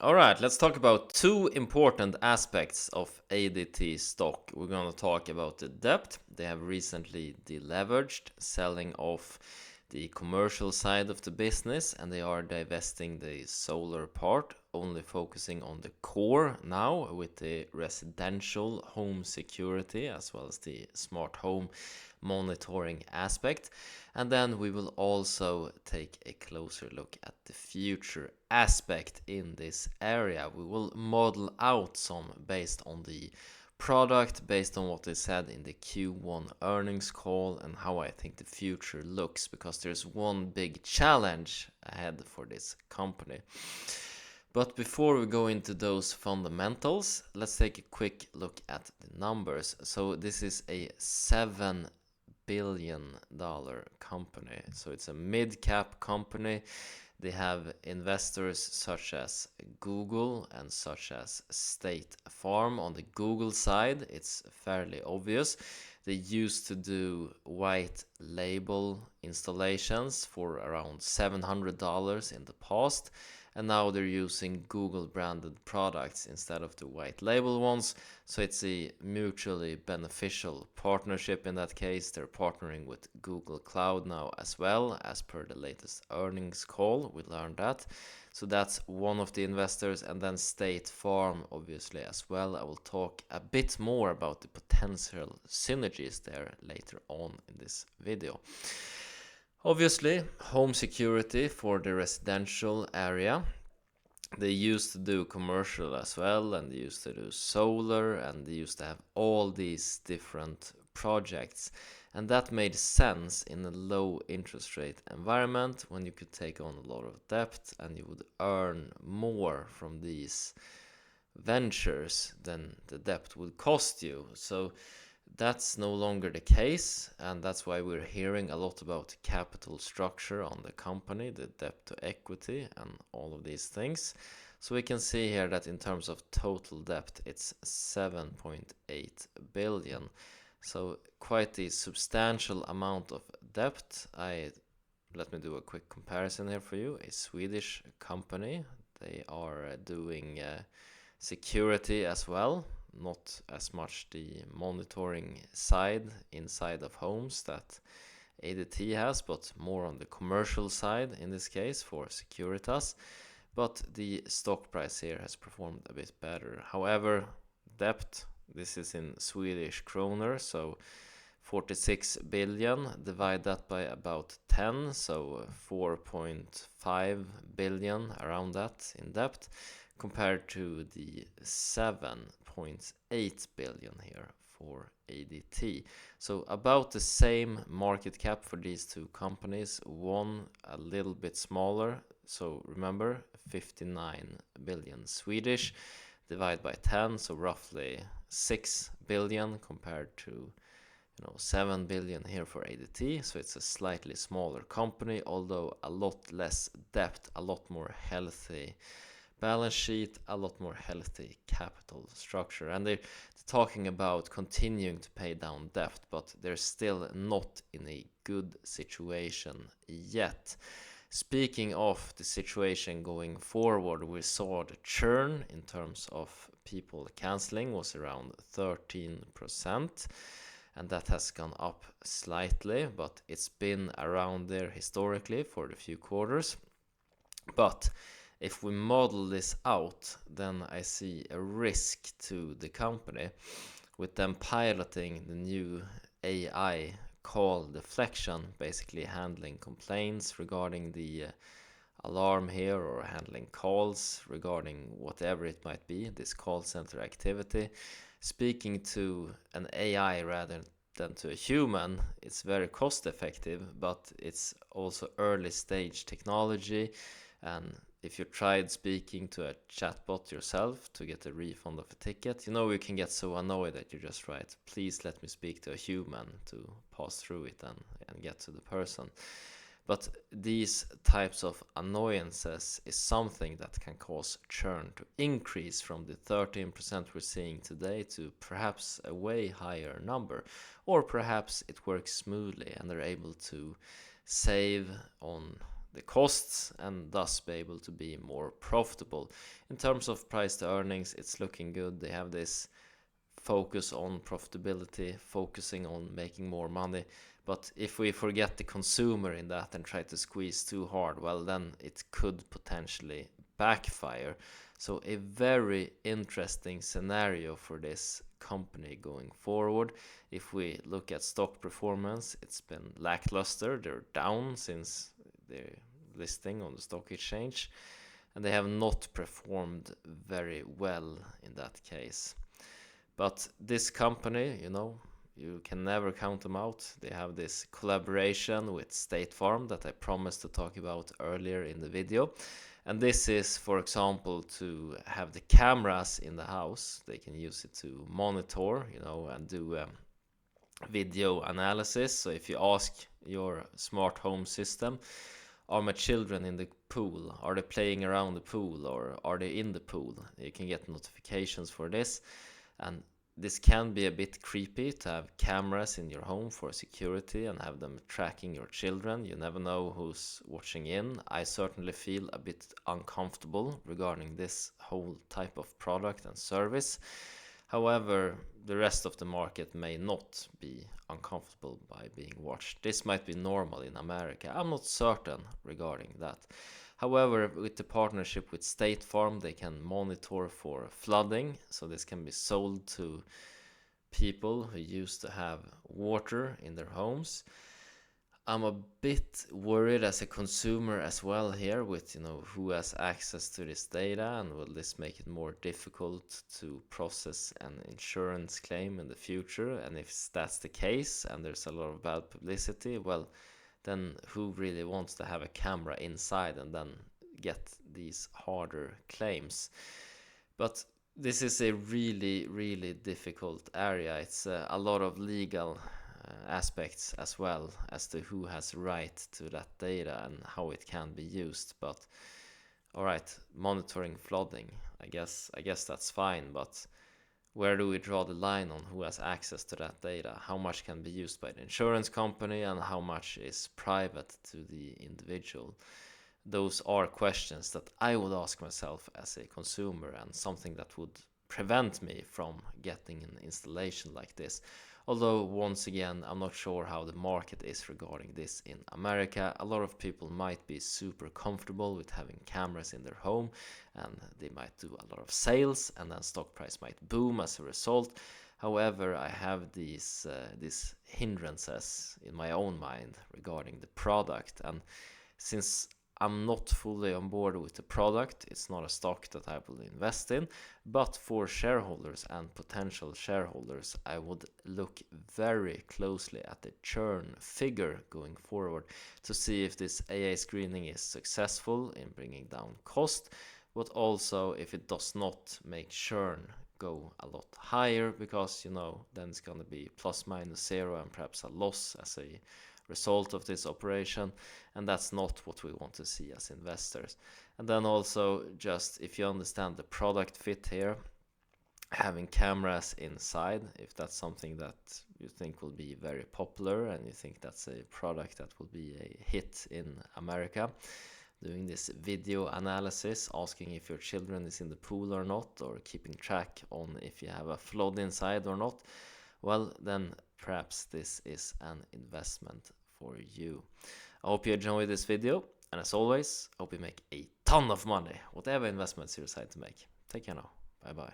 All right, let's talk about two important aspects of ADT stock. We're going to talk about the debt. They have recently deleveraged, selling off the commercial side of the business, and they are divesting the solar part, only focusing on the core now with the residential home security as well as the smart home monitoring aspect. And then we will also take a closer look at the future aspect in this area. We will model out some based on the product, based on what they said in the Q1 earnings call, and how I think the future looks, because there's one big challenge ahead for this company. But before we go into those fundamentals, let's take a quick look at the numbers. So this is a $7 billion company. So it's a mid-cap company. They have investors such as Google and such as State Farm. On the Google side, it's fairly obvious. They used to do white label installations for around $700 in the past, and now they're using Google branded products instead of the white label ones. So it's a mutually beneficial partnership in that case. They're partnering with Google Cloud now as well, as per the latest earnings call. We learned that. So that's one of the investors, and then State Farm obviously as well. I will talk a bit more about the potential synergies there later on in this video. Obviously, home security for the residential area. They used to do commercial as well, and they used to do solar, and they used to have all these different projects. And that made sense in a low interest rate environment when you could take on a lot of debt and you would earn more from these ventures than the debt would cost you. So that's no longer the case, and that's why we're hearing a lot about capital structure on the company, the debt to equity, and all of these things. So we can see here that in terms of total debt, it's 7.8 billion. So quite a substantial amount of debt. Let me do a quick comparison here for you. A Swedish company, they are doing security as well, not as much the monitoring side inside of homes that ADT has, but more on the commercial side in this case for Securitas. But the stock price here has performed a bit better. However, debt, this is in Swedish kroner, so 46 billion, divide that by about 10, so 4.5 billion around that in debt, compared to the 7.8 billion here for ADT. So about the same market cap for these two companies, one a little bit smaller. So remember, 59 billion Swedish, divide by 10, so roughly 6 billion compared to 7 billion here for ADT. So it's a slightly smaller company, although a lot less debt, a lot more healthy balance sheet, a lot more healthy capital structure. And they're talking about continuing to pay down debt, but they're still not in a good situation yet. Speaking of the situation going forward, we saw the churn in terms of people canceling was around 13%, and that has gone up slightly, but it's been around there historically for the few quarters. But if we model this out, then I see a risk to the company with them piloting the new AI call deflection, basically handling complaints regarding the alarm here, or handling calls regarding whatever it might be, this call center activity. Speaking to an AI rather than to a human, it's very cost effective, but it's also early stage technology. And if you tried speaking to a chatbot yourself to get a refund of a ticket, you can get so annoyed that you just write, please let me speak to a human, to pass through it and get to the person. But these types of annoyances is something that can cause churn to increase from the 13% we're seeing today to perhaps a way higher number. Or perhaps it works smoothly and they're able to save on the costs and thus be able to be more profitable. In terms of price to earnings, it's looking good. They have this focus on profitability, focusing on making more money. But if we forget the consumer in that and try to squeeze too hard, well, then it could potentially backfire. So a very interesting scenario for this company going forward. If we look at stock performance, it's been lackluster. They're down since their listing on the stock exchange, and they have not performed very well in that case. But this company, you can never count them out. They have this collaboration with State Farm that I promised to talk about earlier in the video. And this is, for example, to have the cameras in the house. They can use it to monitor, and do video analysis. So if you ask your smart home system, are my children in the pool? Are they playing around the pool, or are they in the pool? You can get notifications for this. And this can be a bit creepy to have cameras in your home for security and have them tracking your children. You never know who's watching in. I certainly feel a bit uncomfortable regarding this whole type of product and service. However, the rest of the market may not be uncomfortable by being watched. This might be normal in America. I'm not certain regarding that. However, with the partnership with State Farm, they can monitor for flooding. So this can be sold to people who used to have water in their homes. I'm a bit worried as a consumer as well here with, who has access to this data, and will this make it more difficult to process an insurance claim in the future? And if that's the case and there's a lot of bad publicity, well, then who really wants to have a camera inside and then get these harder claims? But this is a really, really difficult area. It's a lot of legal aspects as well as to who has right to that data and how it can be used. But all right, monitoring flooding, I guess that's fine, but where do we draw the line on who has access to that data? How much can be used by the insurance company and how much is private to the individual? Those are questions that I would ask myself as a consumer, and something that would prevent me from getting an installation like this. Although, once again, I'm not sure how the market is regarding this in America. A lot of people might be super comfortable with having cameras in their home, and they might do a lot of sales, and then stock price might boom as a result. However, I have these hindrances in my own mind regarding the product, and since I'm not fully on board with the product, it's not a stock that I will invest in. But for shareholders and potential shareholders, I would look very closely at the churn figure going forward to see if this AA screening is successful in bringing down cost, but also if it does not make churn go a lot higher, because then it's going to be plus minus zero and perhaps a loss as a result of this operation, and that's not what we want to see as investors. And then also, just if you understand the product fit here, having cameras inside, if that's something that you think will be very popular and you think that's a product that will be a hit in America, doing this video analysis, asking if your children is in the pool or not, or keeping track on if you have a flood inside or not, well, then perhaps this is an investment for you. I hope you enjoyed this video, and as always, I hope you make a ton of money, whatever investments you decide to make. Take care now. Bye bye.